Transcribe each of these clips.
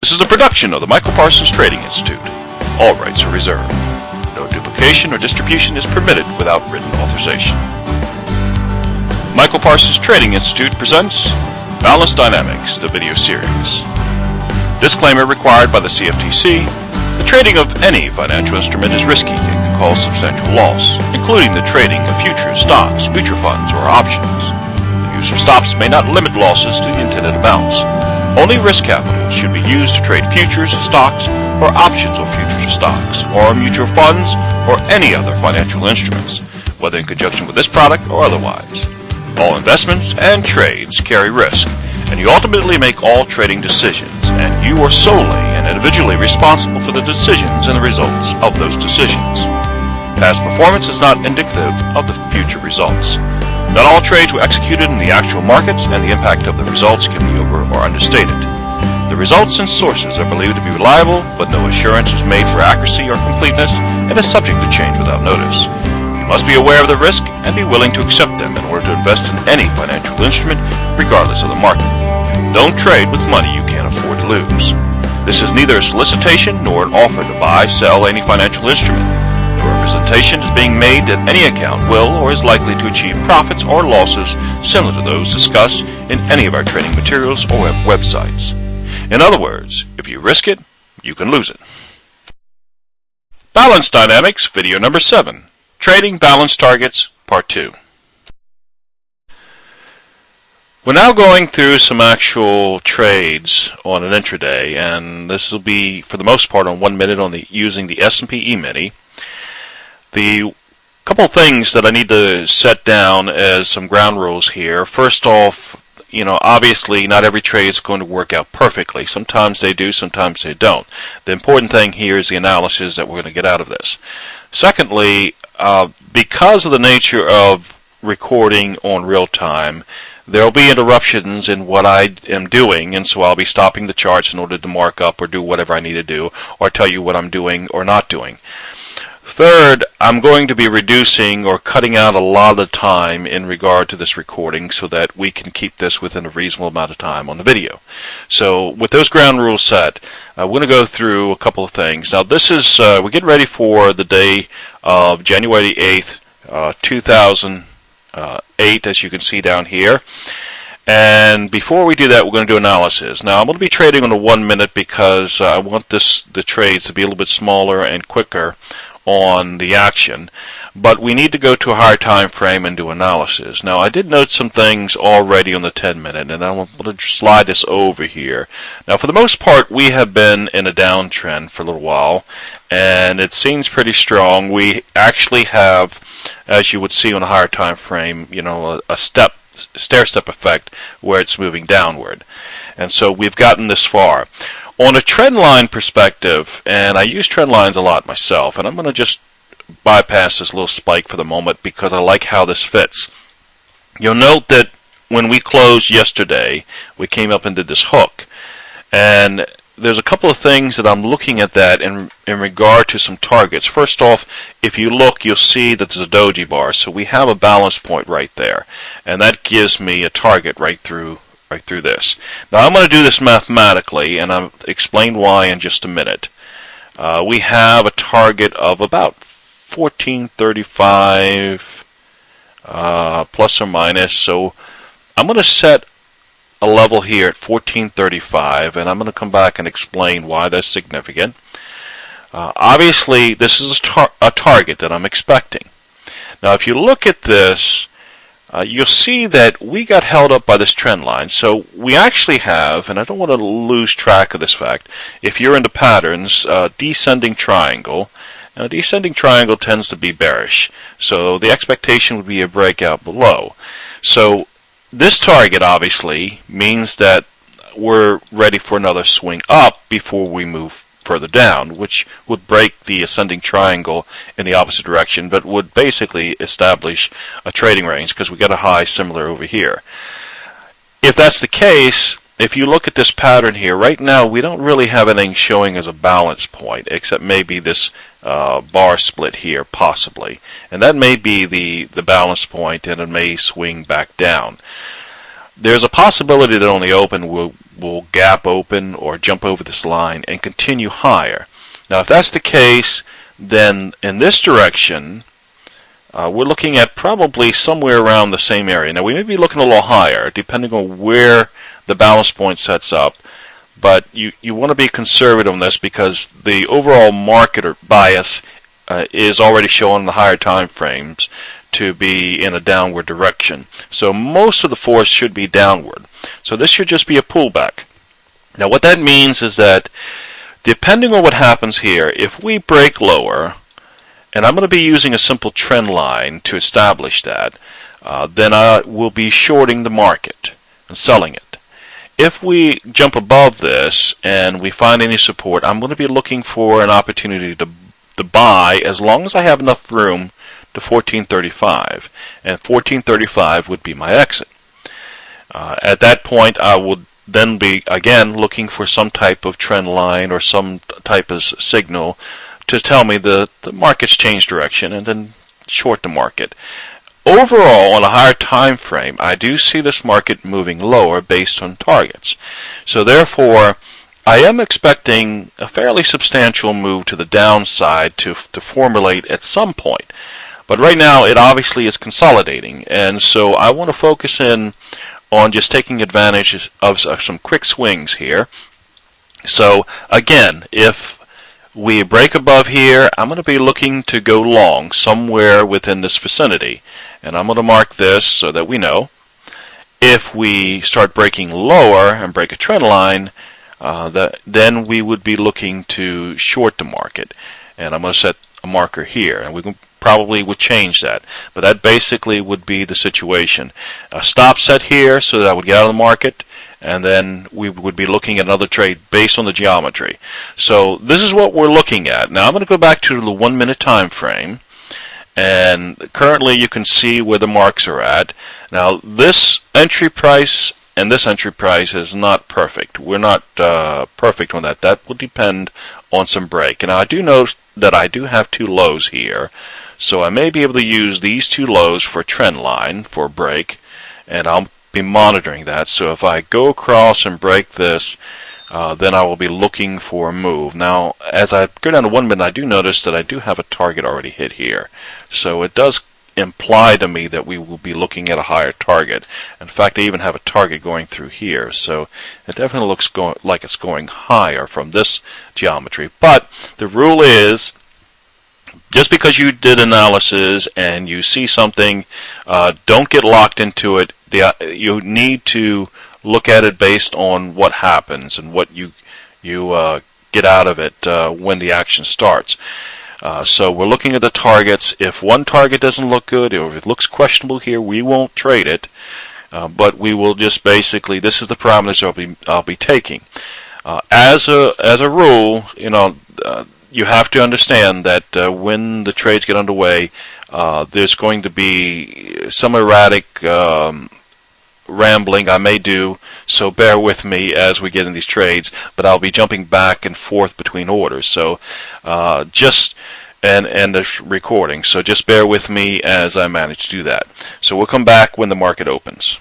This is a production of the Michael Parsons Trading Institute. All rights are reserved. No duplication or distribution is permitted without written authorization. Michael Parsons Trading Institute presents Balanced Dynamics, the video series. Disclaimer required by the CFTC: the trading of any financial instrument is risky and can cause substantial loss, including the trading of futures, stocks, mutual funds, or options. The use of stops may not limit losses to the intended amounts. Only risk capital should be used to trade futures, stocks, or options on futures or stocks, or mutual funds, or any other financial instruments, whether in conjunction with this product or otherwise. All investments and trades carry risk, and you ultimately make all trading decisions, and you are solely and individually responsible for the decisions and the results of those decisions. Past performance is not indicative of the future results. Not all trades were executed in the actual markets, and the impact of the results can be over or understated. The results and sources are believed to be reliable, but no assurance is made for accuracy or completeness, and is subject to change without notice. You must be aware of the risk and be willing to accept them in order to invest in any financial instrument, regardless of the market. Don't trade with money you can't afford to lose. This is neither a solicitation nor an offer to buy, sell any financial instrument. No representation is being made that any account will or is likely to achieve profits or losses similar to those discussed in any of our trading materials or websites. In other words, if you risk it, you can lose it. Balanced Dynamics, video number 7. Trading Balanced Targets, Part 2. We're now going through some actual trades on an intraday, and this will be, for the most part, on 1 minute using the S&P E-mini. The couple of things that I need to set down as some ground rules here. First off, obviously not every trade is going to work out perfectly. Sometimes they do, sometimes they don't. The important thing here is the analysis that we're going to get out of this. Secondly, because of the nature of recording on real time, there will be interruptions in what I am doing, and so I'll be stopping the charts in order to mark up or do whatever I need to do, or tell you what I'm doing or not doing. Third, I'm going to be reducing or cutting out a lot of the time in regard to this recording so that we can keep this within a reasonable amount of time on the video. So with those ground rules set, we're going to go through a couple of things. Now this is, we're getting ready for the day of January 8th, 2008, as you can see down here. And before we do that, we're going to do analysis. Now I'm going to be trading on a 1 minute because I want the trades to be a little bit smaller and quicker on the action, but we need to go to a higher time frame and do analysis. Now I did note some things already on the 10 minute, and I'm going to slide this over here. Now for the most part we have been in a downtrend for a little while, and it seems pretty strong. We actually have, as you would see on a higher time frame, a stair-step effect where it's moving downward, and so we've gotten this far. On a trend line perspective, and I use trend lines a lot myself, and I'm going to just bypass this little spike for the moment because I like how this fits. You'll note that when we closed yesterday, we came up and did this hook, and there's a couple of things that I'm looking at that in regard to some targets. First off, if you look, you'll see that there's a doji bar, so we have a balance point right there, and that gives me a target right through this. Now I'm going to do this mathematically, and I'll explain why in just a minute. We have a target of about 1435 plus or minus, so I'm going to set a level here at 1435, and I'm going to come back and explain why that's significant. Obviously this is a target that I'm expecting. Now if you look at this, you'll see that we got held up by this trend line. So we actually have, and I don't want to lose track of this fact, if you're into patterns, descending triangle. Now, descending triangle tends to be bearish, so the expectation would be a breakout below. So this target obviously means that we're ready for another swing up before we move further down, which would break the ascending triangle in the opposite direction, but would basically establish a trading range because we got a high similar over here. If that's the case, if you look at this pattern here, right now we don't really have anything showing as a balance point except maybe this bar split here possibly, and that may be the balance point, and it may swing back down. There's a possibility that on the open will gap open or jump over this line and continue higher. Now, if that's the case, then in this direction, we're looking at probably somewhere around the same area. Now, we may be looking a little higher, depending on where the balance point sets up. But you want to be conservative on this because the overall market or bias is already showing in the higher time frames to be in a downward direction. So most of the force should be downward. So this should just be a pullback. Now what that means is that depending on what happens here, if we break lower, and I'm going to be using a simple trend line to establish that, then I will be shorting the market and selling it. If we jump above this and we find any support, I'm going to be looking for an opportunity to buy as long as I have enough room to 1435, and 1435 would be my exit. At that point, I would then be again looking for some type of trend line or some type of signal to tell me the market's changed direction, and then short the market. Overall, on a higher time frame, I do see this market moving lower based on targets. So therefore, I am expecting a fairly substantial move to the downside to formulate at some point. But right now, it obviously is consolidating, and so I want to focus in on just taking advantage of some quick swings here. So again, if we break above here, I'm going to be looking to go long somewhere within this vicinity. And I'm going to mark this so that we know. If we start breaking lower and break a trend line, then we would be looking to short the market. And I'm going to set a marker here. And we can probably would change that. But that basically would be the situation. A stop set here so that I would get out of the market. And then we would be looking at another trade based on the geometry. So this is what we're looking at. Now I'm going to go back to the 1 minute time frame. And currently you can see where the marks are at. Now this entry price and this entry price is not perfect. We're not perfect on that. That will depend on some break. And I do notice that I do have two lows here. So I may be able to use these two lows for a trend line for a break. And I'll be monitoring that. So if I go across and break this, then I will be looking for a move. Now, as I go down to 1 minute, I do notice that I do have a target already hit here. So it does imply to me that we will be looking at a higher target. In fact, I even have a target going through here. So it definitely looks like it's going higher from this geometry. But the rule is, just because you did analysis and you see something, don't get locked into it. You need to look at it based on what happens and what you get out of it when the action starts. So we're looking at the targets. If one target doesn't look good, or if it looks questionable here, we won't trade it. But we will just basically, this is the parameters I'll be taking. As a rule, you have to understand that when the trades get underway, there's going to be some erratic rambling I may do, so bear with me as we get in these trades, but I'll be jumping back and forth between orders. So and the recording, so just bear with me as I manage to do that. So we'll come back when the market opens.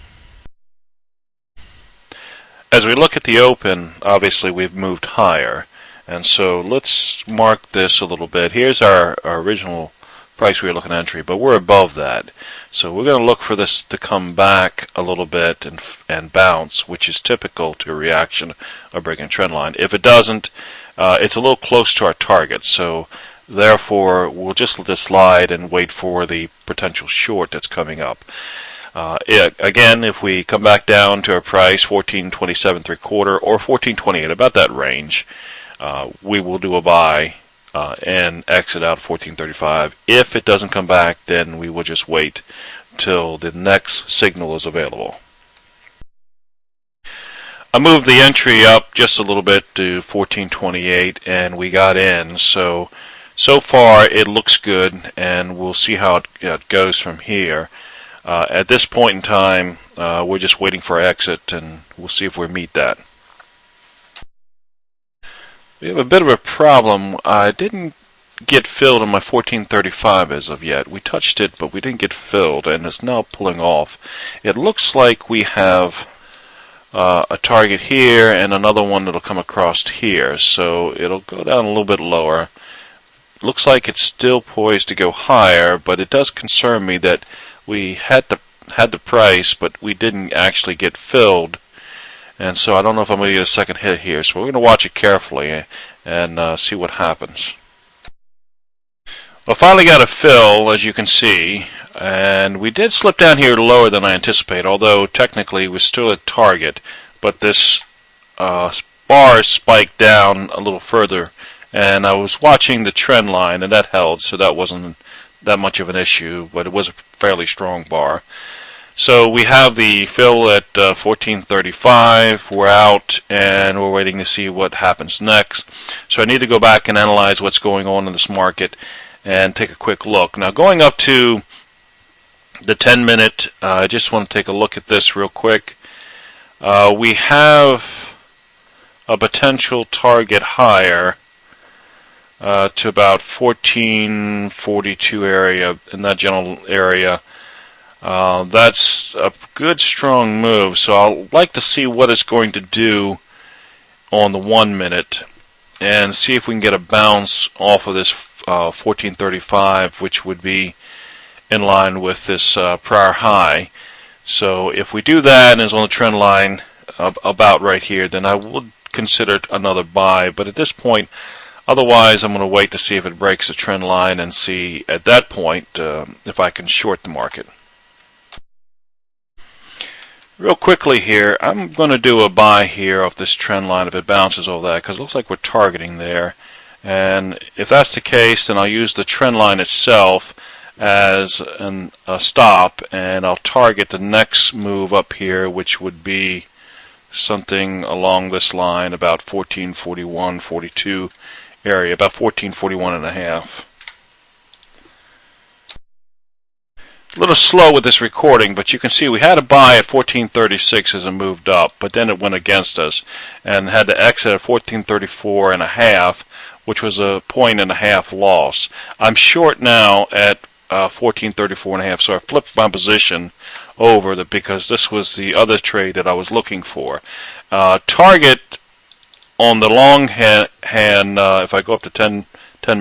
As we look at the open, obviously we've moved higher, and so let's mark this a little bit. Here's our original price we were looking at entry, but we're above that. So we're going to look for this to come back a little bit and bounce, which is typical to a reaction of breaking a trend line. If it doesn't, it's a little close to our target. So therefore, we'll just let this slide and wait for the potential short that's coming up. Again, if we come back down to our price, 14.27 3/4 or 14.28, about that range, we will do a buy and exit out 14.35. If it doesn't come back, then we will just wait till the next signal is available. I moved the entry up just a little bit to 14.28, and we got in. So far it looks good, and we'll see how it goes from here. At this point in time, we're just waiting for our exit, and we'll see if we meet that. We have a bit of a problem. I didn't get filled on my 14.35 as of yet. We touched it, but we didn't get filled, and it's now pulling off. It looks like we have a target here and another one that'll come across here. So it'll go down a little bit lower. Looks like it's still poised to go higher, but it does concern me that we had the price, but we didn't actually get filled. And so I don't know if I'm going to get a second hit here. So we're going to watch it carefully and see what happens. Well, finally got a fill, as you can see, and we did slip down here lower than I anticipated, although technically we're still at target, but this bar spiked down a little further, and I was watching the trend line, and that held, so that wasn't that much of an issue, but it was a fairly strong bar. So we have the fill at 1435. We're out, and we're waiting to see what happens next. So I need to go back and analyze what's going on in this market and take a quick look. Now, going up to the 10-minute, I just want to take a look at this real quick. We have a potential target higher to about 1442 area, in that general area. That's a good strong move, so I'll like to see what it's going to do on the 1 minute and see if we can get a bounce off of this 1435, which would be in line with this prior high. So if we do that and it's on the trend line about right here, then I would consider it another buy. But at this point, otherwise I'm going to wait to see if it breaks the trend line and see at that point if I can short the market. Real quickly here, I'm going to do a buy here off this trend line if it bounces over that, because it looks like we're targeting there. And if that's the case, then I'll use the trend line itself as a stop, and I'll target the next move up here, which would be something along this line, about 1441, 42 area, about 1441 and a half. A little slow with this recording, but you can see we had a buy at 1436 as it moved up, but then it went against us and had to exit at 1434 and a half, which was a 1.5 loss. I'm short now at 1434 and a half, so I flipped my position over because this was the other trade that I was looking for. Target on the long hand, if I go up to 10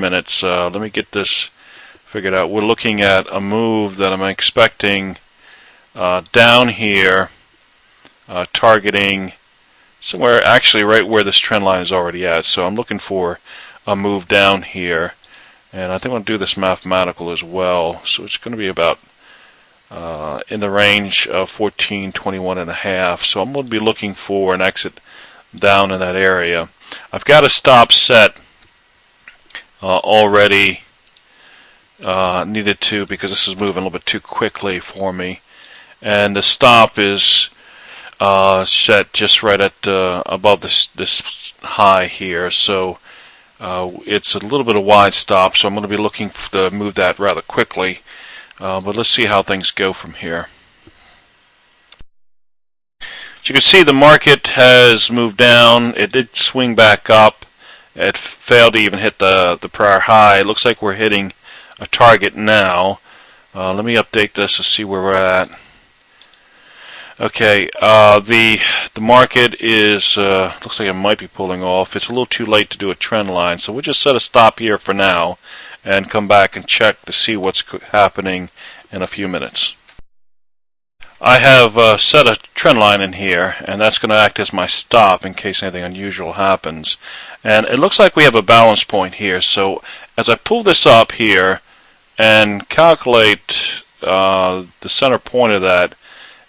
minutes, let me get this figured out. We're looking at a move that I'm expecting down here, targeting somewhere actually right where this trend line is already at. So I'm looking for a move down here, and I think I'll do this mathematical as well. So it's going to be about in the range of 1421 and a half. So I'm going to be looking for an exit down in that area. I've got a stop set already. Needed to, because this is moving a little bit too quickly for me, and the stop is set just right at above this high here, so it's a little bit of wide stop, so I'm going to be looking to move that rather quickly, but let's see how things go from here. As you can see, the market has moved down. It did swing back up. It failed to even hit the prior high. It looks like we're hitting a target now. Let me update this to see where we're at. Okay, the market is looks like it might be pulling off. It's a little too late to do a trend line, so we'll just set a stop here for now and come back and check to see what's happening in a few minutes. I have set a trend line in here, and that's going to act as my stop in case anything unusual happens. And it looks like we have a balance point here, so as I pull this up here and calculate the center point of that,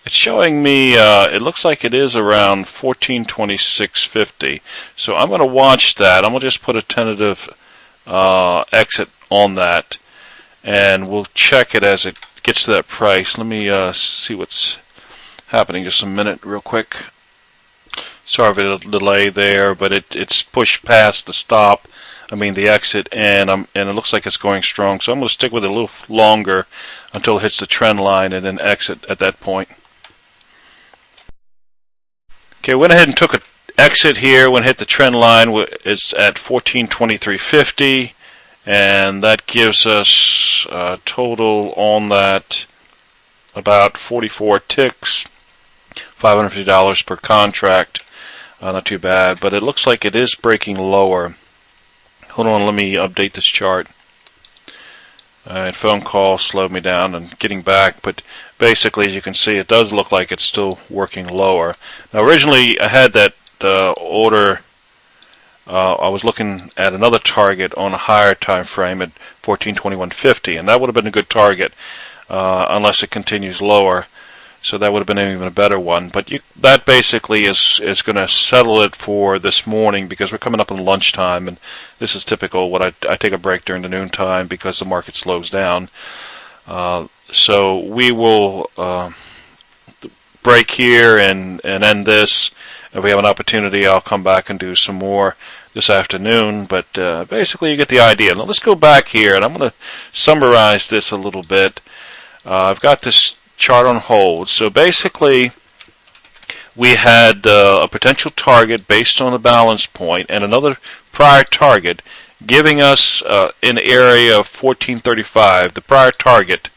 it's showing me it looks like it is around 1426.50. So I'm going to watch that. I'm going to just put a tentative exit on that, and we'll check it as it gets to that price. Let me see what's happening just a minute real quick. Sorry for the delay there, but it's pushed past the stop, the exit, and it looks like it's going strong. So I'm going to stick with it a little longer until it hits the trend line and then exit at that point. Okay, went ahead and took an exit here when it hit the trend line. It's at 1423.50, and that gives us a total on that about 44 ticks, $550 per contract. Not too bad, but it looks like it is breaking lower. Hold on, let me update this chart. Phone call slowed me down and getting back, but basically, as you can see, it does look like it's still working lower. Now, originally, I had that order. I was looking at another target on a higher time frame at 1421.50, and that would have been a good target unless it continues lower. So that would have been even a better one. But that basically is going to settle it for this morning, because we're coming up on lunchtime, and this is typical. What I take a break during the noon time because the market slows down. So we will break here and end this. If we have an opportunity, I'll come back and do some more this afternoon. But basically, you get the idea. Now let's go back here, and I'm going to summarize this a little bit. I've got this chart on hold. So basically, we had a potential target based on the balance point and another prior target giving us an area of 1435. The prior target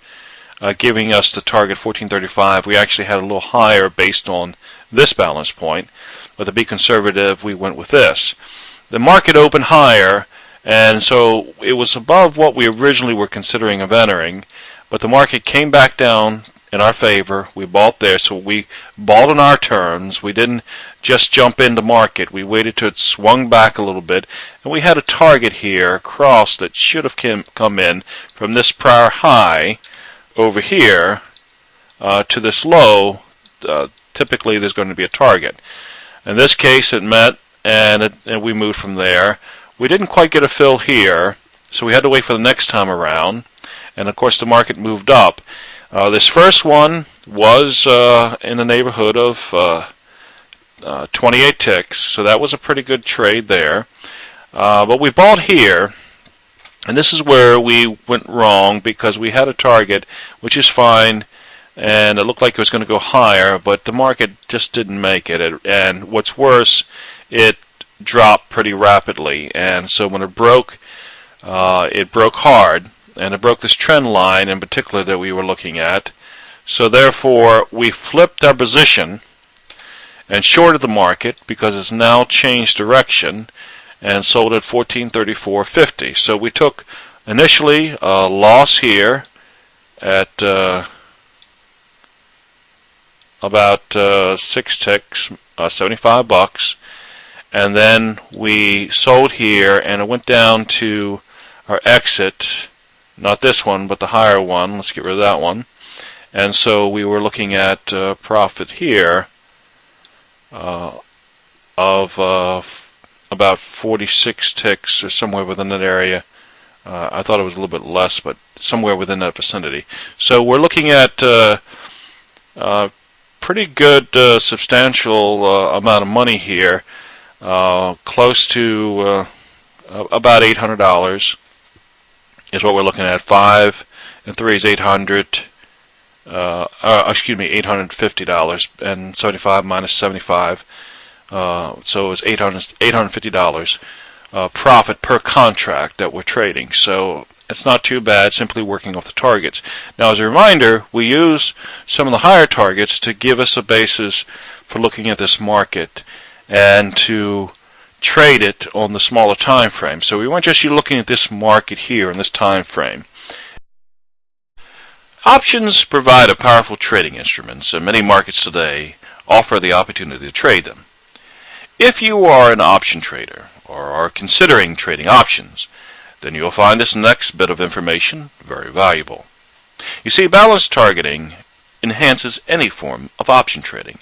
giving us the target 1435. We actually had a little higher based on this balance point, but to be conservative, we went with this. The market opened higher, and so it was above what we originally were considering of entering, but the market came back down in our favor. We bought there, so we bought on our terms. We didn't just jump into market. We waited till it swung back a little bit, and we had a target here across that should have come in from this prior high over here to this low. Typically, there's going to be a target. In this case, it met, and we moved from there. We didn't quite get a fill here, so we had to wait for the next time around. And of course, the market moved up. This first one was in the neighborhood of 28 ticks, so that was a pretty good trade there. But we bought here, and this is where we went wrong, because we had a target, which is fine, and it looked like it was going to go higher, but the market just didn't make it. And what's worse, it dropped pretty rapidly, and so when it broke hard. And it broke this trend line in particular that we were looking at. So therefore, we flipped our position and shorted the market because it's now changed direction, and sold at 1434.50. So we took initially a loss here at about 6 ticks, $75, and then we sold here, and it went down to our exit. Not this one, but the higher one. Let's get rid of that one. And so we were looking at profit here of about 46 ticks, or somewhere within that area. I thought it was a little bit less, but somewhere within that vicinity. So we're looking at pretty good, substantial amount of money here, close to about $800. Is what we're looking at. 5 and 3 is 800. $850, and 75 minus 75. So it was $850 profit per contract that we're trading. So it's not too bad, simply working off the targets. Now, as a reminder, we use some of the higher targets to give us a basis for looking at this market and to trade it on the smaller time frame. So we weren't just looking at this market here in this time frame. Options provide a powerful trading instruments, and many markets today offer the opportunity to trade them. If you are an option trader or are considering trading options, then you'll find this next bit of information very valuable. You see, balanced targeting enhances any form of option trading,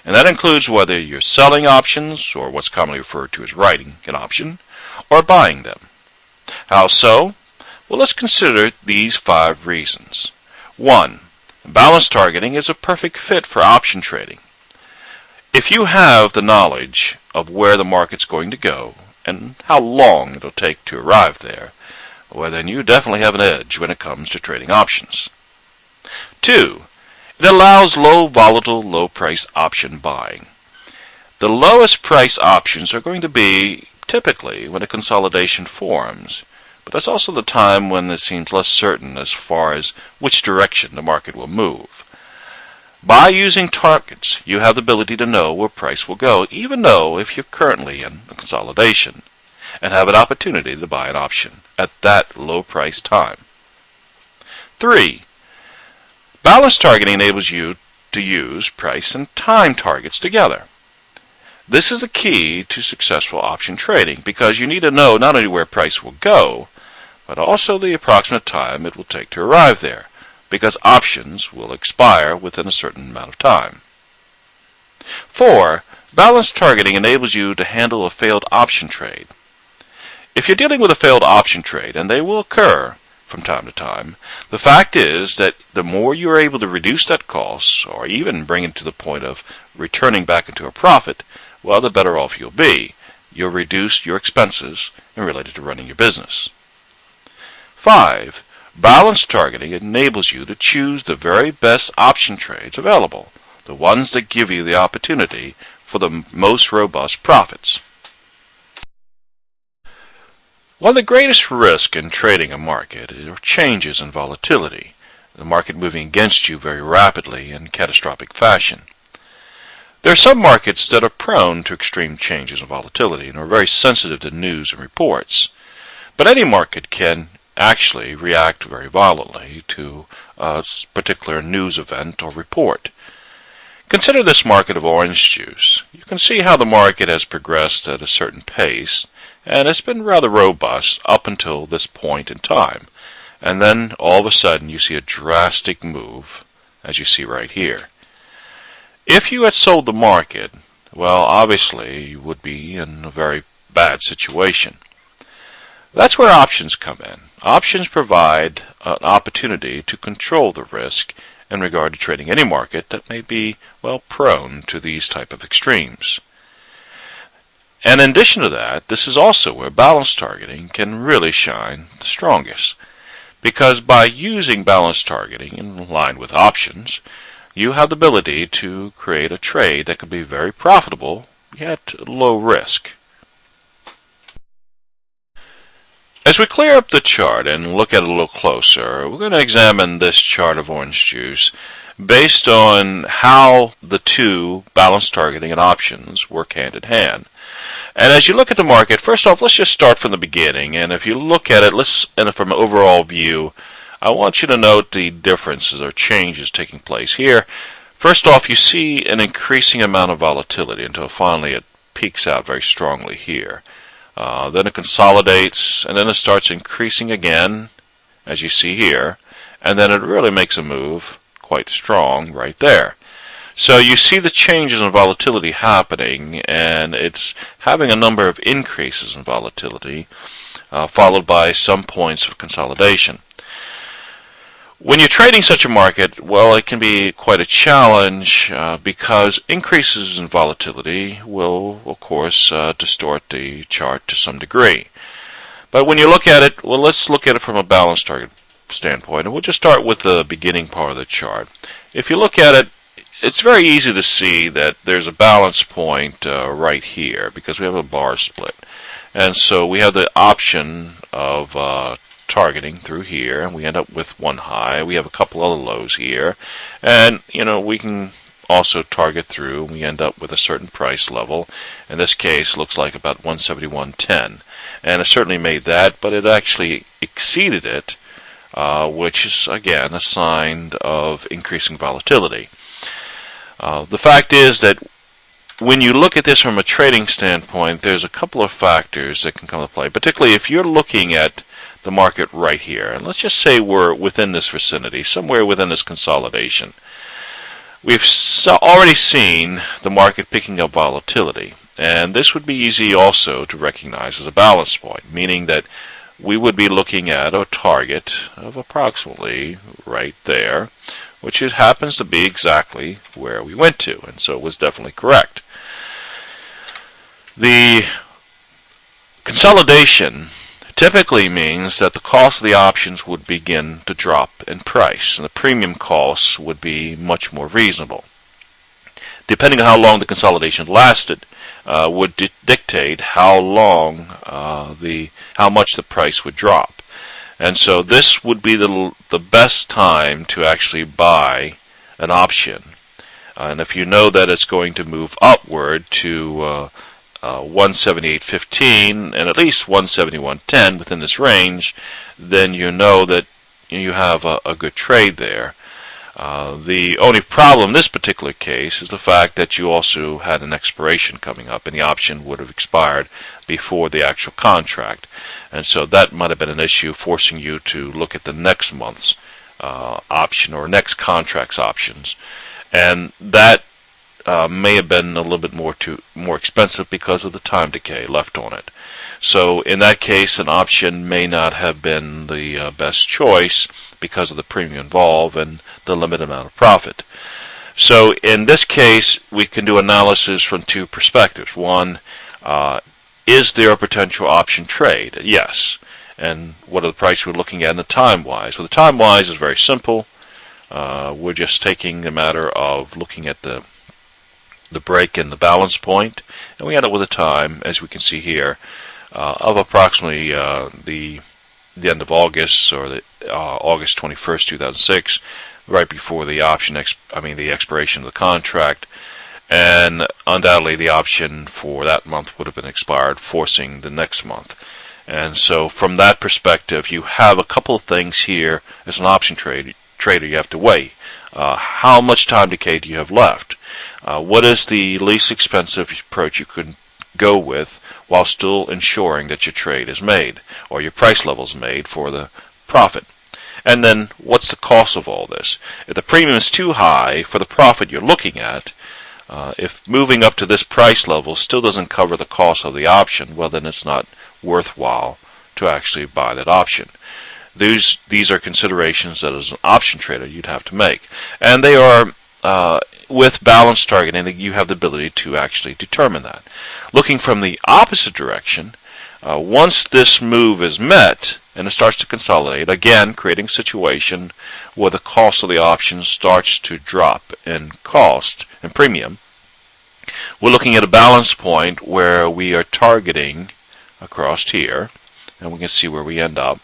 and that includes whether you're selling options, or what's commonly referred to as writing an option, or buying them. How so? Well, let's consider these 5 reasons. 1. Balanced targeting is a perfect fit for option trading. If you have the knowledge of where the market's going to go and how long it'll take to arrive there, well, then you definitely have an edge when it comes to trading options. 2. It allows low volatile, low price option buying. The lowest price options are going to be typically when a consolidation forms, but that's also the time when it seems less certain as far as which direction the market will move. By using targets, you have the ability to know where price will go, even though if you're currently in a consolidation, and have an opportunity to buy an option at that low price time. 3. Balance targeting enables you to use price and time targets together. This is the key to successful option trading because you need to know not only where price will go, but also the approximate time it will take to arrive there, because options will expire within a certain amount of time. 4. Balance targeting enables you to handle a failed option trade. If you're dealing with a failed option trade, and they will occur from time to time, the fact is that the more you are able to reduce that cost, or even bring it to the point of returning back into a profit, well, the better off you'll be. You'll reduce your expenses related to running your business. 5. Balance targeting enables you to choose the very best option trades available, the ones that give you the opportunity for the most robust profits. One of the greatest risks in trading a market are changes in volatility, the market moving against you very rapidly in catastrophic fashion. There are some markets that are prone to extreme changes in volatility and are very sensitive to news and reports. But any market can actually react very violently to a particular news event or report. Consider this market of orange juice. You can see how the market has progressed at a certain pace, and it's been rather robust up until this point in time. And then all of a sudden you see a drastic move, as you see right here. If you had sold the market, well, obviously you would be in a very bad situation. That's where options come in. Options provide an opportunity to control the risk in regard to trading any market that may be, well, prone to these type of extremes. And in addition to that, this is also where balance targeting can really shine the strongest. Because by using balance targeting in line with options, you have the ability to create a trade that can be very profitable, yet low risk. As we clear up the chart and look at it a little closer, we're going to examine this chart of orange juice based on how the two, balance targeting and options, work hand in hand. And as you look at the market, first off, let's just start from the beginning. And if you look at it, from an overall view, I want you to note the differences or changes taking place here. First off, you see an increasing amount of volatility until finally it peaks out very strongly here. Then it consolidates, and then it starts increasing again, as you see here, and then it really makes a move quite strong right there. So you see the changes in volatility happening, and it's having a number of increases in volatility, followed by some points of consolidation. When you're trading such a market, well, it can be quite a challenge because increases in volatility will, of course, distort the chart to some degree. But when you look at it, well, let's look at it from a balance target standpoint, and we'll just start with the beginning part of the chart. If you look at it, it's very easy to see that there's a balance point right here because we have a bar split. And so we have the option of targeting through here, and we end up with one high. We have a couple other lows here, and we can also target through. We end up with a certain price level. In this case, looks like about 171.10, and it certainly made that, but it actually exceeded it, which is again a sign of increasing volatility. The fact is that when you look at this from a trading standpoint, there's a couple of factors that can come into play, particularly if you're looking at the market right here. And let's just say we're within this vicinity, somewhere within this consolidation. We've already seen the market picking up volatility, and this would be easy also to recognize as a balance point, meaning that we would be looking at a target of approximately right there, which happens to be exactly where we went to, and so it was definitely correct. The consolidation typically means that the cost of the options would begin to drop in price, and the premium costs would be much more reasonable. Depending on how long the consolidation lasted, would dictate how long, how much the price would drop. And so this would be the best time to actually buy an option And if you know that it's going to move upward to 178.15 and at least 171.10 within this range, then you know that you have a good trade there. The only problem in this particular case is the fact that you also had an expiration coming up, and the option would have expired before the actual contract. And so that might have been an issue, forcing you to look at the next month's option or next contract's options. And that may have been a little bit more expensive because of the time decay left on it. So in that case, an option may not have been the best choice because of the premium involved and the limited amount of profit. So in this case, we can do analysis from two perspectives. One, is there a potential option trade? Yes. And what are the prices we're looking at in the time-wise? Well, the time-wise is very simple. We're just taking the matter of looking at the break in the balance point, and we end up with a time, as we can see here, of approximately the end of August, or the August 21st, 2006, right before the the expiration of the contract, and undoubtedly the option for that month would have been expired, forcing the next month. And so from that perspective, you have a couple of things here as an option trader you have to weigh. How much time decay do you have left? What is the least expensive approach you could go with while still ensuring that your trade is made or your price level is made for the profit? And then what's the cost of all this? If the premium is too high for the profit you're looking at, if moving up to this price level still doesn't cover the cost of the option, well, then it's not worthwhile to actually buy that option. These are considerations that as an option trader you'd have to make. And they are, with balance targeting, you have the ability to actually determine that. Looking from the opposite direction, once this move is met and it starts to consolidate, again creating a situation where the cost of the option starts to drop in cost and premium, we're looking at a balance point where we are targeting across here, and we can see where we end up.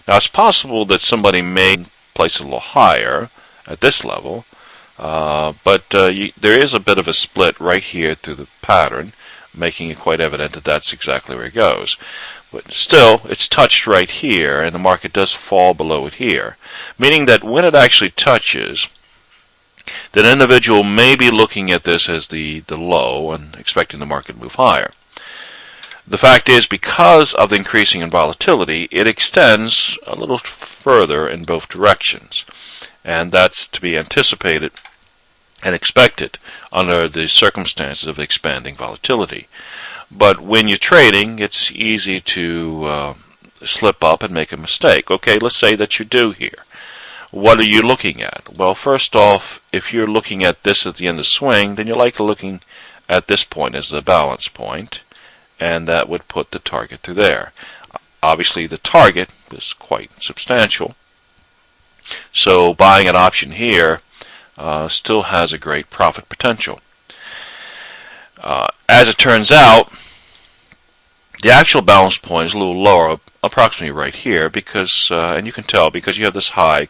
Now it's possible that somebody may place a little higher at this level, but there is a bit of a split right here through the pattern, making it quite evident that that's exactly where it goes. But still, it's touched right here, and the market does fall below it here, meaning that when it actually touches, that individual may be looking at this as the low and expecting the market to move higher. The fact is, because of the increasing in volatility, it extends a little further in both directions, and that's to be anticipated and expected under the circumstances of expanding volatility. But when you're trading, it's easy to slip up and make a mistake. Okay, let's say that you do here. What are you looking at? Well, first off, if you're looking at this at the end of the swing, then you're likely looking at this point as the balance point, and that would put the target through there. Obviously, the target is quite substantial, so buying an option here still has a great profit potential. As it turns out, the actual balance point is a little lower, approximately right here, because, and you can tell because you have this high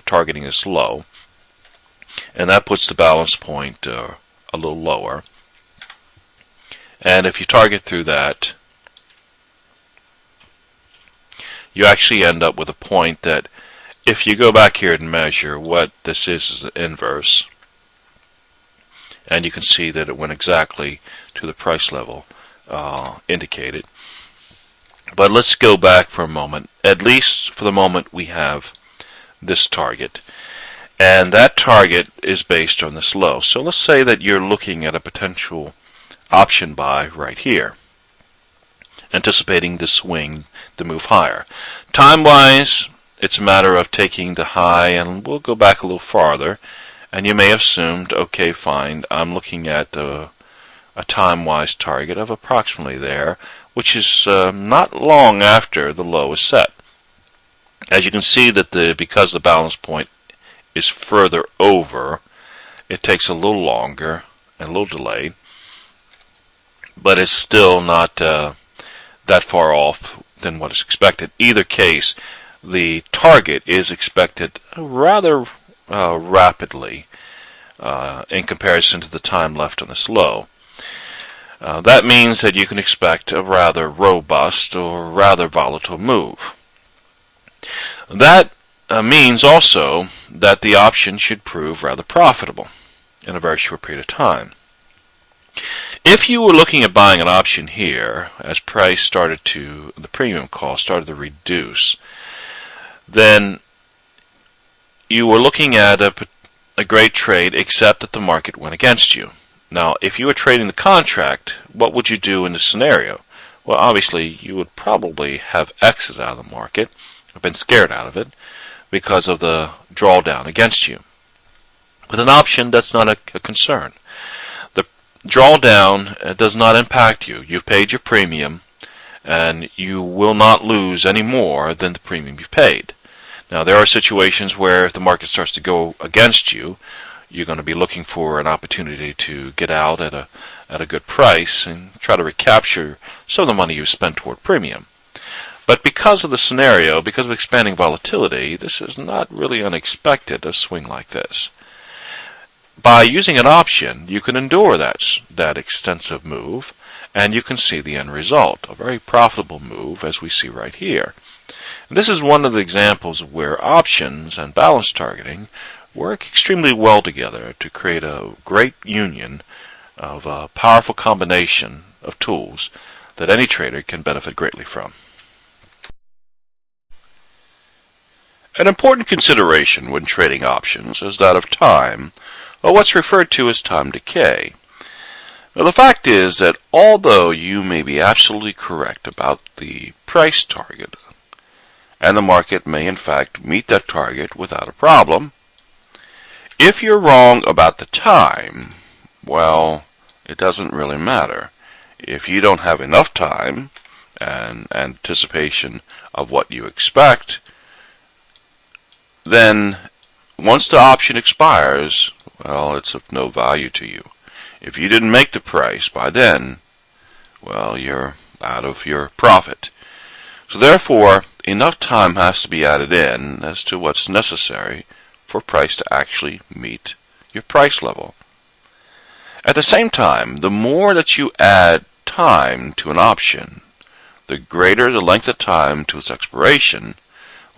targeting this low, and that puts the balance point a little lower. And if you target through that, you actually end up with a point that, if you go back here and measure what this is the inverse, and you can see that it went exactly to the price level indicated. But let's go back for a moment. At least for the moment, we have this target, and that target is based on this low. So let's say that you're looking at a potential option buy right here, anticipating the swing to move higher. Time-wise, it's a matter of taking the high, and we'll go back a little farther, and you may have assumed, okay, fine, I'm looking at a time-wise target of approximately there, which is not long after the low is set. As you can see that because the balance point is further over, it takes a little longer and a little delayed, but it's still not that far off than what is expected. Either case, the target is expected rather rapidly in comparison to the time left on this low. That means that you can expect a rather robust or rather volatile move. That means also that the option should prove rather profitable in a very short period of time. If you were looking at buying an option here, as the premium cost started to reduce, then you were looking at a great trade, except that the market went against you. Now, if you were trading the contract, what would you do in this scenario? Well, obviously, you would probably have exited out of the market, or been scared out of it, because of the drawdown against you. With an option, that's not a concern. The drawdown does not impact you. You've paid your premium, and you will not lose any more than the premium you've paid. Now, there are situations where if the market starts to go against you, you're going to be looking for an opportunity to get out at a good price and try to recapture some of the money you spent toward premium. But because of the scenario, because of expanding volatility, this is not really unexpected, a swing like this. By using an option, you can endure that extensive move, and you can see the end result, a very profitable move, as we see right here. And this is one of the examples of where options and balance targeting work extremely well together to create a great union of a powerful combination of tools that any trader can benefit greatly from. An important consideration when trading options is that of time, or what's referred to as time decay. Now, the fact is that although you may be absolutely correct about the price target, and the market may in fact meet that target without a problem, if you're wrong about the time, well, it doesn't really matter. If you don't have enough time and anticipation of what you expect, then once the option expires, well, it's of no value to you. If you didn't make the price by then, well, you're out of your profit. So therefore, enough time has to be added in as to what's necessary for price to actually meet your price level. At the same time, the more that you add time to an option, the greater the length of time to its expiration,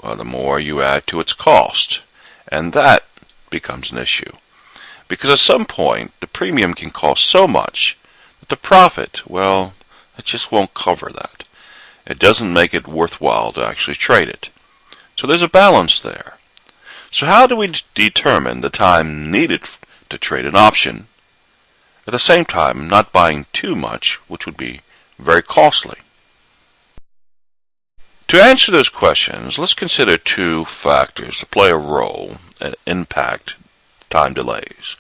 well, the more you add to its cost. And that becomes an issue. Because at some point, the premium can cost so much that the profit, well, it just won't cover that. It doesn't make it worthwhile to actually trade it. So there's a balance there. So how do we determine the time needed to trade an option, at the same time not buying too much, which would be very costly? To answer those questions, let's consider two factors that play a role and impact time delays.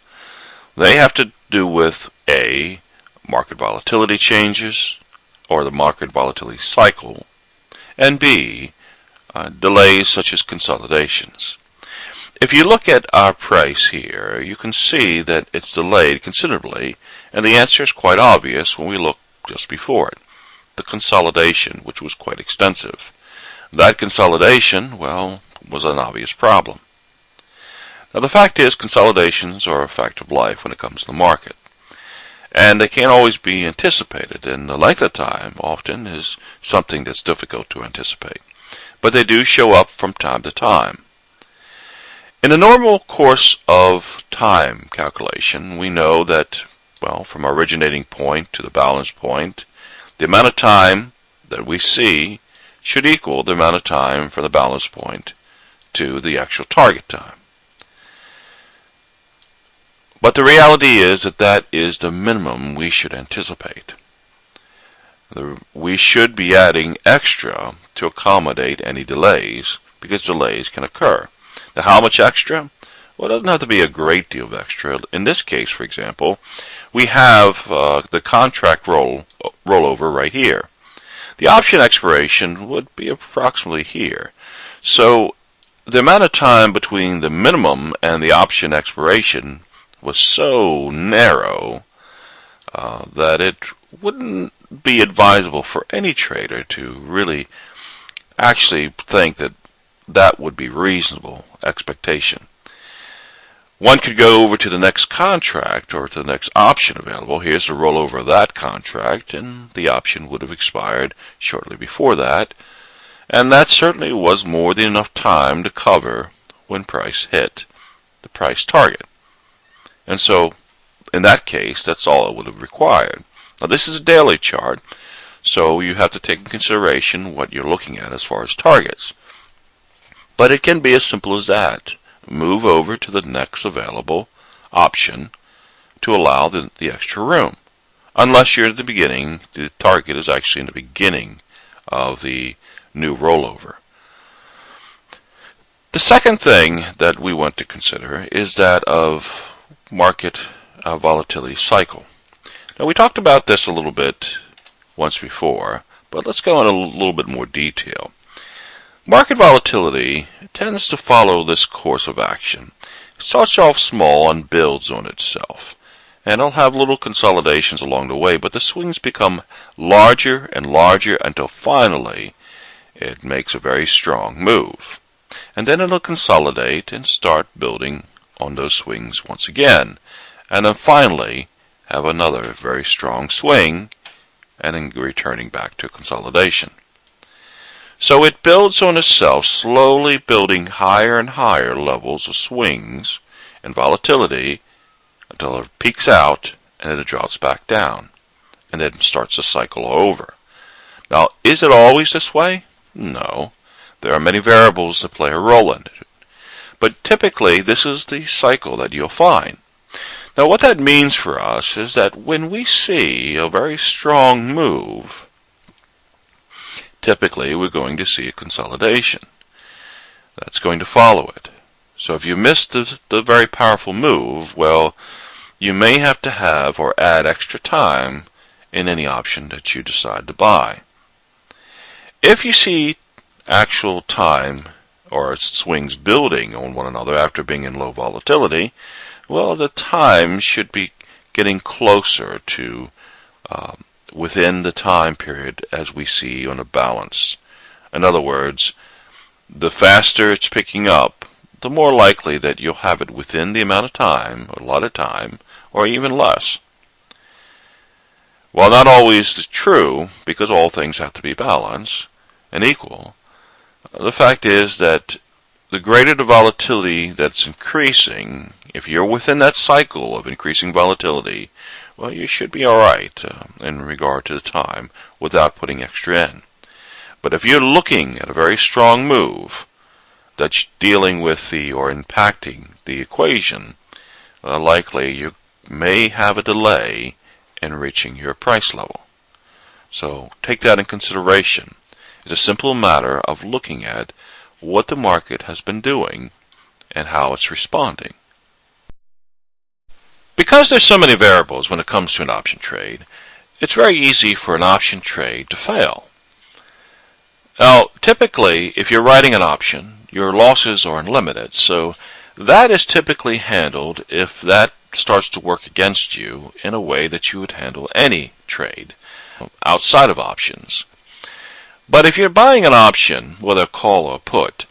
They have to do with A, market volatility changes, or the market volatility cycle, and B, delays such as consolidations. If you look at our price here, you can see that it's delayed considerably, and the answer is quite obvious when we look just before it. The consolidation, which was quite extensive. That consolidation, well, was an obvious problem. Now the fact is, consolidations are a fact of life when it comes to the market. And they can't always be anticipated, and the length of time often is something that's difficult to anticipate. But they do show up from time to time. In the normal course of time calculation, we know that, well, from our originating point to the balance point, the amount of time that we see should equal the amount of time from the balance point to the actual target time. But the reality is that that is the minimum we should anticipate. We should be adding extra to accommodate any delays, because delays can occur. Now, how much extra? Well, it doesn't have to be a great deal of extra. In this case, for example, we have the contract rollover right here. The option expiration would be approximately here. So the amount of time between the minimum and the option expiration was so narrow that it wouldn't be advisable for any trader to really actually think that that would be reasonable expectation. One could go over to the next contract or to the next option available. Here's the rollover of that contract, and the option would have expired shortly before that. And that certainly was more than enough time to cover when price hit the price target. And so, in that case, that's all it would have required. Now, this is a daily chart, so you have to take into consideration what you're looking at as far as targets. But it can be as simple as that. Move over to the next available option to allow the extra room. Unless you're at the beginning, the target is actually in the beginning of the new rollover. The second thing that we want to consider is that of market volatility cycle. Now, we talked about this a little bit once before, but let's go into a little bit more detail. Market volatility tends to follow this course of action. It starts off small and builds on itself, and it'll have little consolidations along the way, but the swings become larger and larger until finally it makes a very strong move. And then it'll consolidate and start building on those swings once again, and then finally have another very strong swing and then returning back to consolidation. So it builds on itself, slowly building higher and higher levels of swings and volatility until it peaks out and then it drops back down and then starts the cycle over. Now, is it always this way? No. There are many variables that play a role in it. But typically, this is the cycle that you'll find. Now, what that means for us is that when we see a very strong move, typically we're going to see a consolidation that's going to follow it. So if you miss the very powerful move, well, you may have to have or add extra time in any option that you decide to buy. If you see actual time or swings building on one another after being in low volatility, well, the time should be getting closer to within the time period as we see on a balance. In other words, the faster it's picking up, the more likely that you'll have it within the amount of time, a lot of time, or even less. While not always true, because all things have to be balanced and equal, the fact is that the greater the volatility that's increasing, if you're within that cycle of increasing volatility, well, you should be all right in regard to the time without putting extra in. But if you're looking at a very strong move that's dealing with or impacting the equation, likely you may have a delay in reaching your price level. So take that in consideration. It's a simple matter of looking at what the market has been doing and how it's responding. Because there's so many variables when it comes to an option trade, it's very easy for an option trade to fail. Now, typically, if you're writing an option, your losses are unlimited, so that is typically handled if that starts to work against you in a way that you would handle any trade outside of options. But if you're buying an option, whether a call or a put,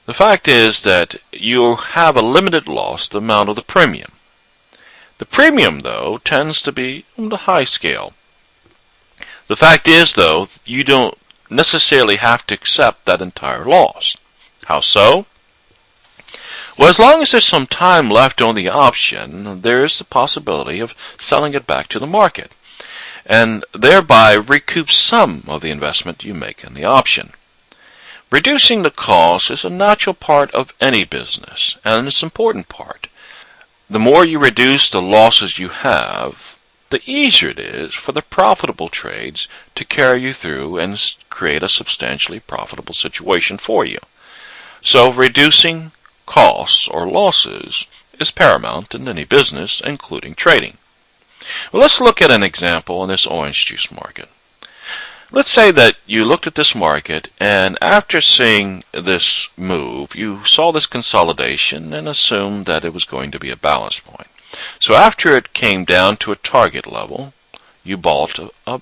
the fact is that you have a limited loss, the amount of the premium. The premium, though, tends to be on the high scale. The fact is, though, you don't necessarily have to accept that entire loss. How so? Well, as long as there's some time left on the option, there is the possibility of selling it back to the market, and thereby recoup some of the investment you make in the option. Reducing the cost is a natural part of any business, and it's an important part. The more you reduce the losses you have, the easier it is for the profitable trades to carry you through and create a substantially profitable situation for you. So reducing costs or losses is paramount in any business, including trading. Well, let's look at an example in this orange juice market. Let's say that you looked at this market, and after seeing this move, you saw this consolidation and assumed that it was going to be a balance point. So after it came down to a target level, you bought a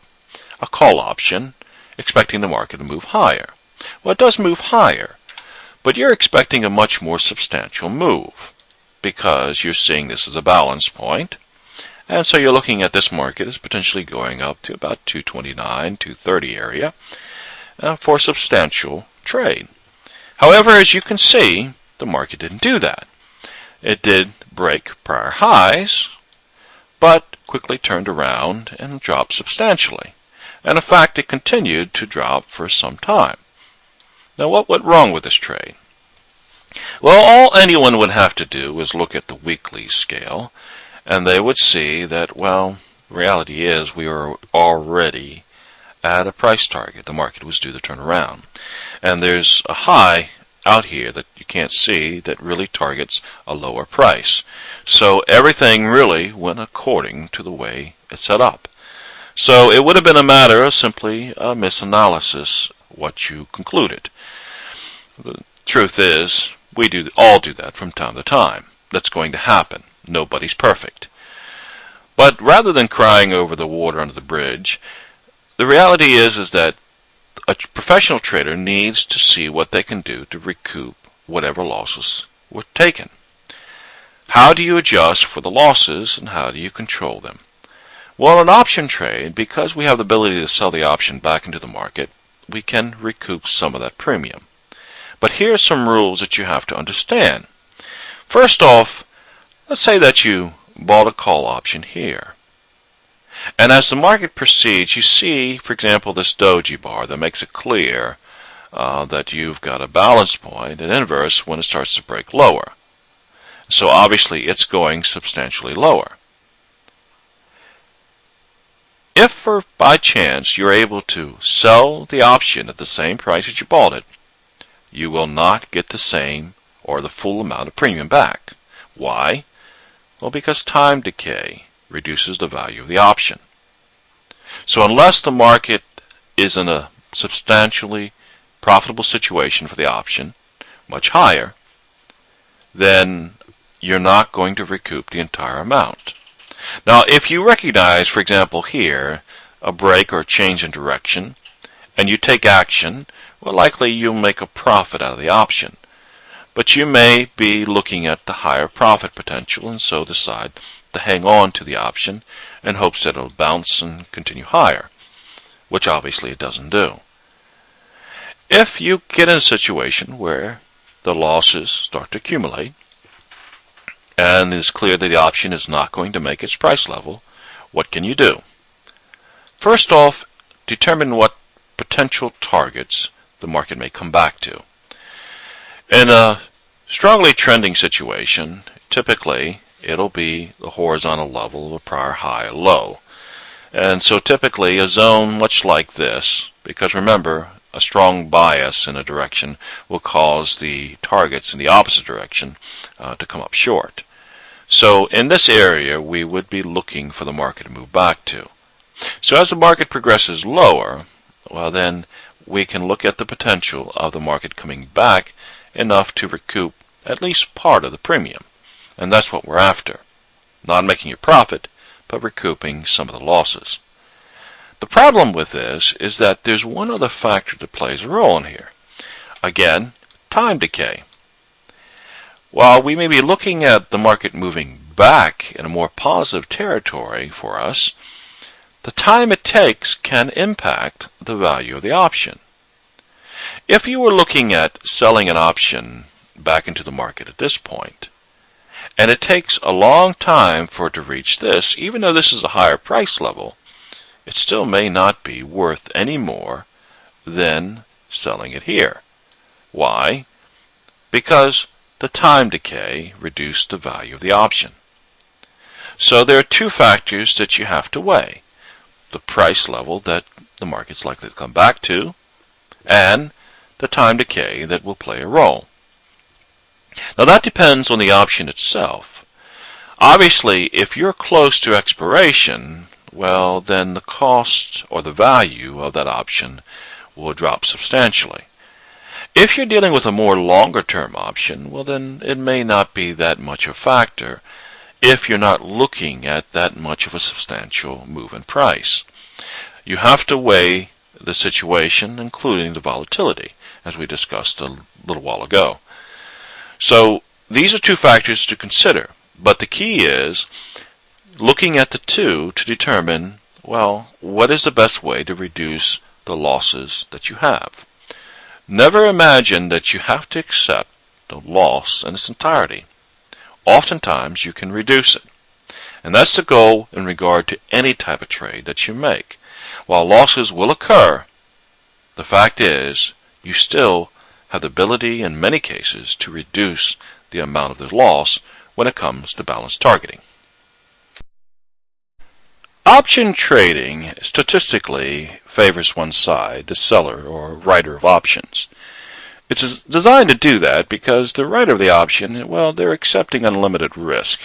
call option, expecting the market to move higher. Well, it does move higher, but you're expecting a much more substantial move. because you're seeing this as a balance point. And so you're looking at this market as potentially going up to about 229, 230 area for substantial trade. However, as you can see, the market didn't do that. It did break prior highs, but quickly turned around and dropped substantially. And in fact, it continued to drop for some time. Now, what went wrong with this trade? Well, all anyone would have to do is look at the weekly scale, and they would see that, well, the reality is we are already at a price target. The market was due to turn around. And there's a high out here that you can't see that really targets a lower price. So everything really went according to the way it's set up. So it would have been a matter of simply a misanalysis what you concluded. The truth is, we all do that from time to time. That's going to happen. Nobody's perfect. But rather than crying over the water under the bridge, the reality is that a professional trader needs to see what they can do to recoup whatever losses were taken. How do you adjust for the losses, and how do you control them? Well, in an option trade, because we have the ability to sell the option back into the market, we can recoup some of that premium. But here are some rules that you have to understand. First off, let's say that you bought a call option here. And as the market proceeds, you see, for example, this doji bar that makes it clear that you've got a balance point at inverse when it starts to break lower. So obviously it's going substantially lower. If by chance you're able to sell the option at the same price as you bought it, you will not get the same or the full amount of premium back. Why? Well, because time decay reduces the value of the option. So unless the market is in a substantially profitable situation for the option, much higher, then you're not going to recoup the entire amount. Now, if you recognize, for example, here, a break or a change in direction, and you take action, well, likely you'll make a profit out of the option. But you may be looking at the higher profit potential and so decide to hang on to the option in hopes that it'll bounce and continue higher, which obviously it doesn't do. If you get in a situation where the losses start to accumulate, and it's clear that the option is not going to make its price level, what can you do? First off, determine what potential targets the market may come back to. In a strongly trending situation, typically it'll be the horizontal level of a prior high or low. And so typically a zone much like this, because remember, a strong bias in a direction will cause the targets in the opposite direction to come up short. So in this area, we would be looking for the market to move back to. So as the market progresses lower, well then we can look at the potential of the market coming back enough to recoup at least part of the premium. And that's what we're after. Not making a profit, but recouping some of the losses. The problem with this is that there's one other factor that plays a role in here. Again, time decay. While we may be looking at the market moving back in a more positive territory for us, the time it takes can impact the value of the option. If you were looking at selling an option back into the market at this point, and it takes a long time for it to reach this, even though this is a higher price level, it still may not be worth any more than selling it here. Why? Because the time decay reduced the value of the option. So there are two factors that you have to weigh. The price level that the market's likely to come back to, and the time decay that will play a role. Now that depends on the option itself. Obviously, if you're close to expiration, well, then the cost or the value of that option will drop substantially. If you're dealing with a more longer-term option, well, then it may not be that much of a factor if you're not looking at that much of a substantial move in price. You have to weigh the situation, including the volatility, as we discussed a little while ago. So these are two factors to consider, but the key is looking at the two to determine, well, what is the best way to reduce the losses that you have. Never imagine that you have to accept the loss in its entirety. Oftentimes you can reduce it. And that's the goal in regard to any type of trade that you make. While losses will occur, the fact is you still have the ability in many cases to reduce the amount of the loss when it comes to balance targeting. Option trading statistically favors one side, the seller or writer of options. It's designed to do that because the writer of the option, well, they're accepting unlimited risk.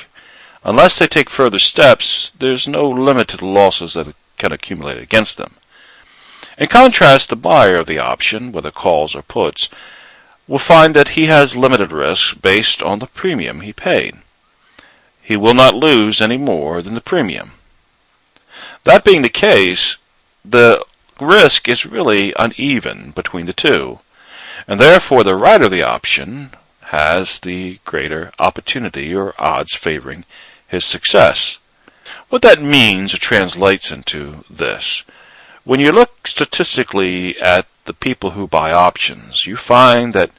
Unless they take further steps, there's no limit to the losses that can accumulate against them. In contrast, the buyer of the option, whether calls or puts, will find that he has limited risk based on the premium he paid. He will not lose any more than the premium. That being the case, the risk is really uneven between the two, and therefore the writer of the option has the greater opportunity or odds favoring his success. What that means or translates into this: when you look statistically at the people who buy options, you find that,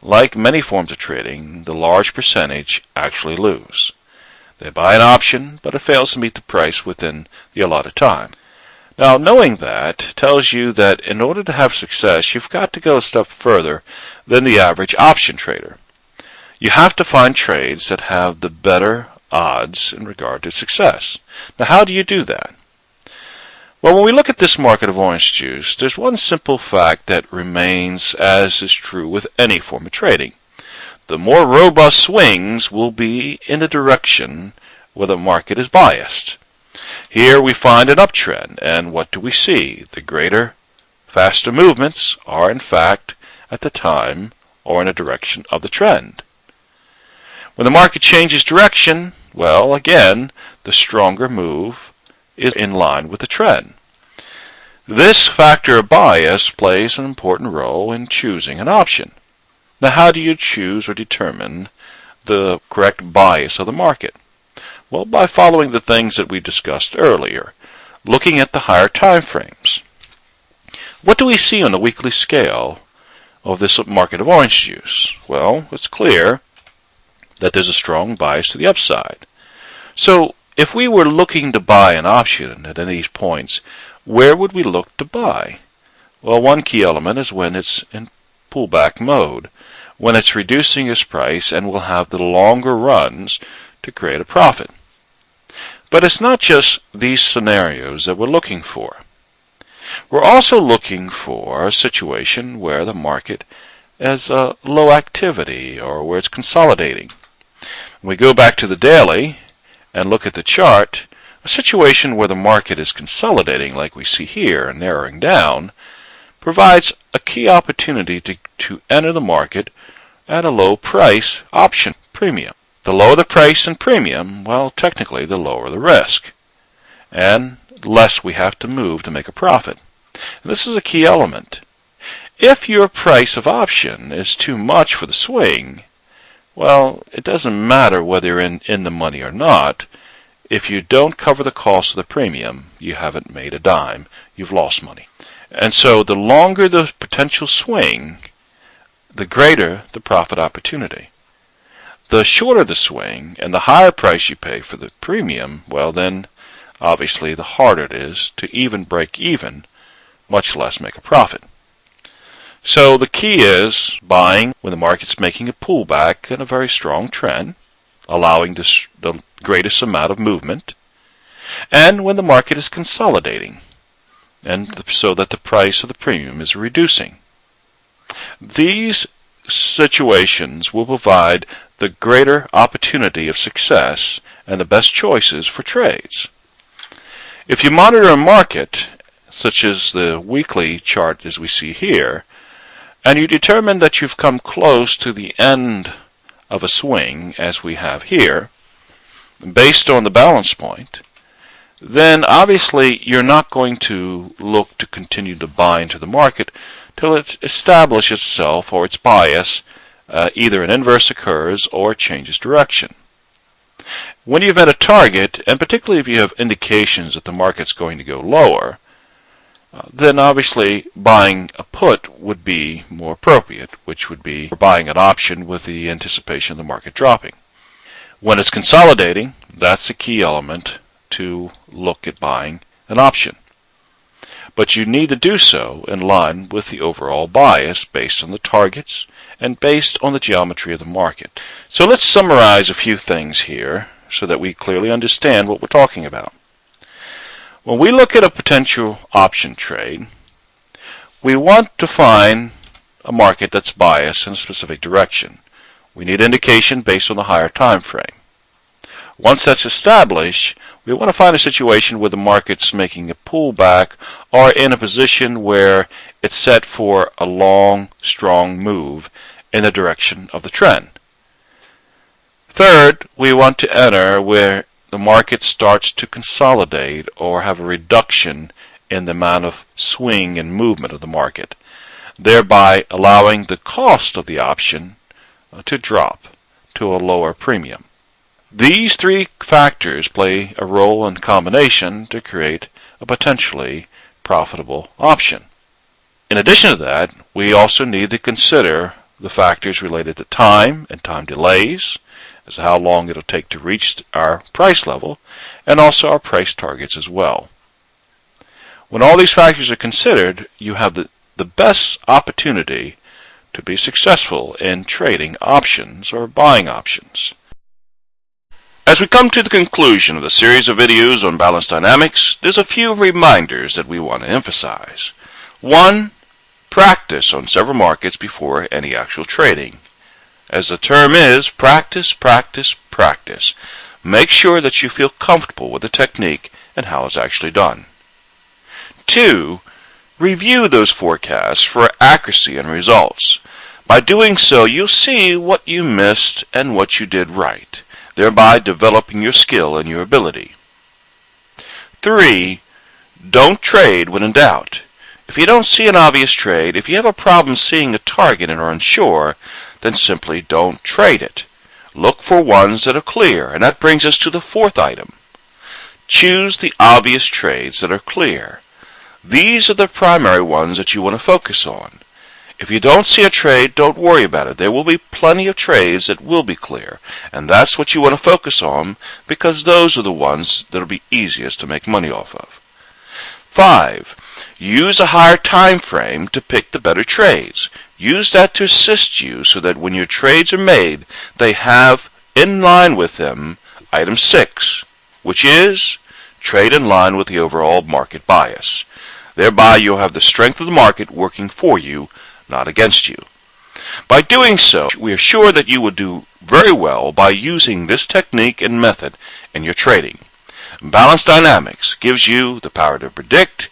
like many forms of trading, the large percentage actually lose. They buy an option, but it fails to meet the price within the allotted time. Now, knowing that tells you that in order to have success, you've got to go a step further than the average option trader. You have to find trades that have the better odds in regard to success. Now, how do you do that? Well, when we look at this market of orange juice, there's one simple fact that remains, as is true with any form of trading. The more robust swings will be in the direction where the market is biased. Here we find an uptrend, and what do we see? The greater, faster movements are in fact at the time or in the direction of the trend. When the market changes direction, well, again, the stronger move is in line with the trend. This factor of bias plays an important role in choosing an option. Now, how do you choose or determine the correct bias of the market? Well, by following the things that we discussed earlier, looking at the higher time frames. What do we see on the weekly scale of this market of orange juice? Well, it's clear that there's a strong bias to the upside. So, if we were looking to buy an option at any of these points, where would we look to buy? Well, one key element is when it's in pullback mode, when it's reducing its price and will have the longer runs to create a profit. But it's not just these scenarios that we're looking for. We're also looking for a situation where the market has low activity or where it's consolidating. When we go back to the daily and look at the chart, a situation where the market is consolidating, like we see here, and narrowing down, provides a key opportunity to enter the market at a low price option premium. The lower the price and premium, well, technically the lower the risk, and less we have to move to make a profit. And this is a key element. If your price of option is too much for the swing, well, it doesn't matter whether you're in the money or not. If you don't cover the cost of the premium, you haven't made a dime. You've lost money. And so the longer the potential swing, the greater the profit opportunity. The shorter the swing and the higher price you pay for the premium, well then, obviously the harder it is to even break even, much less make a profit. So the key is buying when the market's making a pullback in a very strong trend, allowing the greatest amount of movement, and when the market is consolidating, and so that the price of the premium is reducing. These situations will provide the greater opportunity of success and the best choices for trades. If you monitor a market, such as the weekly chart as we see here, and you determine that you've come close to the end of a swing, as we have here, based on the balance point, then obviously you're not going to look to continue to buy into the market till it's established itself or its bias either an inverse occurs or changes direction. When you've met a target, and particularly if you have indications that the market's going to go lower, then obviously buying a put would be more appropriate, which would be buying an option with the anticipation of the market dropping. When it's consolidating, that's a key element to look at buying an option. But you need to do so in line with the overall bias based on the targets and based on the geometry of the market. So let's summarize a few things here so that we clearly understand what we're talking about. When we look at a potential option trade, we want to find a market that's biased in a specific direction. We need indication based on the higher time frame. Once that's established, we want to find a situation where the market's making a pullback or in a position where it's set for a long, strong move in the direction of the trend. Third, we want to enter where the market starts to consolidate or have a reduction in the amount of swing and movement of the market, thereby allowing the cost of the option to drop to a lower premium. These three factors play a role in combination to create a potentially profitable option. In addition to that, we also need to consider the factors related to time and time delays, as to how long it'll take to reach our price level, and also our price targets as well. When all these factors are considered, you have the best opportunity to be successful in trading options or buying options. As we come to the conclusion of the series of videos on balance dynamics, there's a few reminders that we want to emphasize. 1. Practice on several markets before any actual trading. As the term is, practice, practice, practice. Make sure that you feel comfortable with the technique and how it's actually done. 2. Review those forecasts for accuracy and results. By doing so, you'll see what you missed and what you did right, thereby developing your skill and your ability. 3. Don't trade when in doubt. If you don't see an obvious trade, if you have a problem seeing a target and are unsure, then simply don't trade it. Look for ones that are clear, and that brings us to the fourth item. Choose the obvious trades that are clear. These are the primary ones that you want to focus on. If you don't see a trade, don't worry about it. There will be plenty of trades that will be clear, and that's what you want to focus on because those are the ones that will be easiest to make money off of. 5. Use a higher time frame to pick the better trades. Use that to assist you so that when your trades are made, they have in line with them item 6, which is trade in line with the overall market bias. Thereby you'll have the strength of the market working for you, not against you. By doing so, we are sure that you will do very well by using this technique and method in your trading. Balance Dynamics gives you the power to predict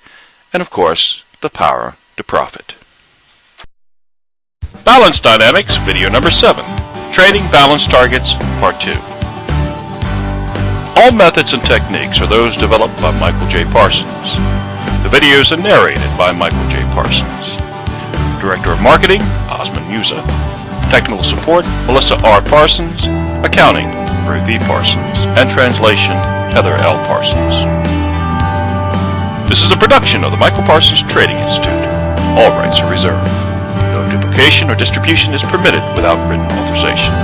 and, of course, the power to profit. Balance Dynamics, video number 7, Trading Balance Targets, Part 2. All methods and techniques are those developed by Michael J. Parsons. The videos are narrated by Michael J. Parsons. Director of Marketing, Osman Musa. Technical Support, Melissa R. Parsons. Accounting, Ruth E. Parsons. And Translation, Heather L. Parsons. This is a production of the Michael Parsons Trading Institute. All rights are reserved. No duplication or distribution is permitted without written authorization.